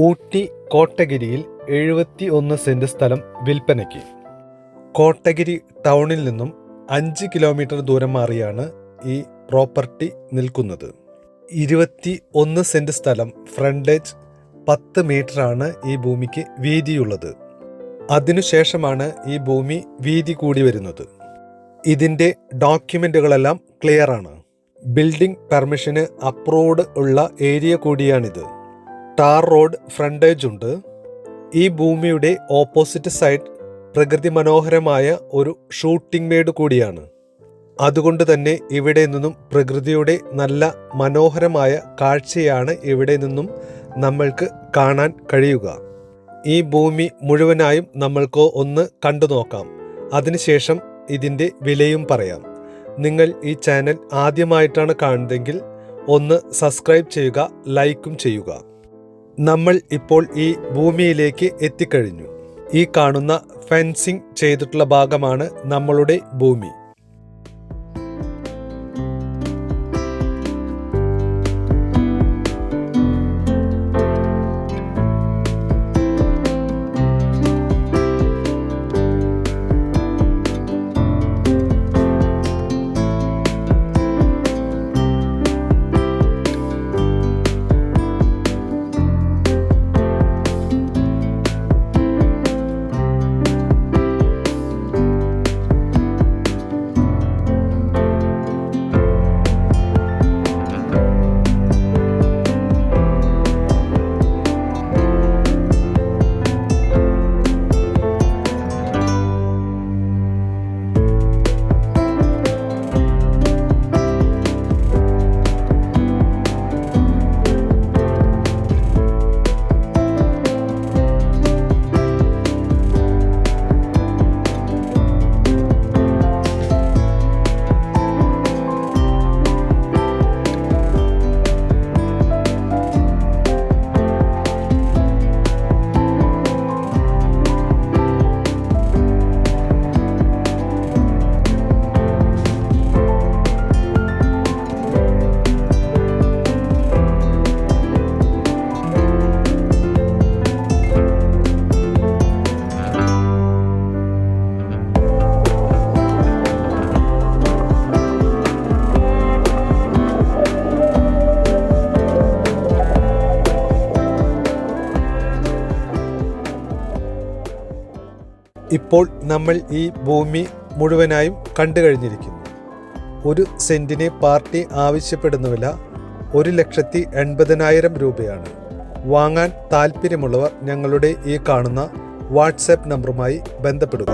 Ooty കോട്ടഗിരിയിൽ 71 saint സ്ഥലം വിൽപ്പനയ്ക്ക്. കോട്ടഗിരി ടൗണിൽ നിന്നും 5 കിലോമീറ്റർ ദൂരം മാറിയാണ് ഈ പ്രോപ്പർട്ടി നിൽക്കുന്നത്. 21 സെന്റ് സ്ഥലം, ഫ്രണ്ടേജ് 10 മീറ്ററാണ് ഈ ഭൂമിക്ക് വീതിയുള്ളത്. അതിനുശേഷമാണ് ഈ ഭൂമി വീതി കൂടി വരുന്നത്. ഇതിൻ്റെ ഡോക്യുമെൻറ്റുകളെല്ലാം ക്ലിയർ ആണ്. ബിൽഡിംഗ് പെർമിഷന് അപ്രൂവ്ഡ് ഉള്ള ഏരിയ കൂടിയാണിത്. ടാർ റോഡ് ഫ്രണ്ടേജ് ഉണ്ട്. ഈ ഭൂമിയുടെ ഓപ്പോസിറ്റ് സൈഡ് പ്രകൃതി മനോഹരമായ ഒരു ഷൂട്ടിംഗ് മേട് കൂടിയാണ്. അതുകൊണ്ട് തന്നെ ഇവിടെ നിന്നും പ്രകൃതിയുടെ നല്ല മനോഹരമായ കാഴ്ചയാണ് ഇവിടെ നിന്നും നമ്മൾക്ക് കാണാൻ കഴിയുക. ഈ ഭൂമി മുഴുവനായും നമ്മൾക്ക് ഒന്ന് കണ്ടു നോക്കാം. അതിനുശേഷം ഇതിൻ്റെ വിലയും പറയാം. നിങ്ങൾ ഈ ചാനൽ ആദ്യമായിട്ടാണ് കാണുന്നതെങ്കിൽ ഒന്ന് സബ്സ്ക്രൈബ് ചെയ്യുക, ലൈക്കും ചെയ്യുക. നമ്മൾ ഇപ്പോൾ ഈ ഭൂമിയിലേക്ക് എത്തിക്കഴിഞ്ഞു. ഈ കാണുന്ന ഫെൻസിങ് ചെയ്തിട്ടുള്ള ഭാഗമാണ് നമ്മളുടെ ഭൂമി. ഇപ്പോൾ നമ്മൾ ഈ ഭൂമി മുഴുവനായും കണ്ടു കഴിഞ്ഞിരിക്കുന്നു. 1 സെന്റിന് പാർട്ടി ആവശ്യപ്പെടുന്ന വില 1,80,000 രൂപയാണ്. വാങ്ങാൻ താല്പര്യമുള്ളവർ ഞങ്ങളുടെ ഈ കാണുന്ന വാട്സാപ്പ് നമ്പറുമായി ബന്ധപ്പെടുക.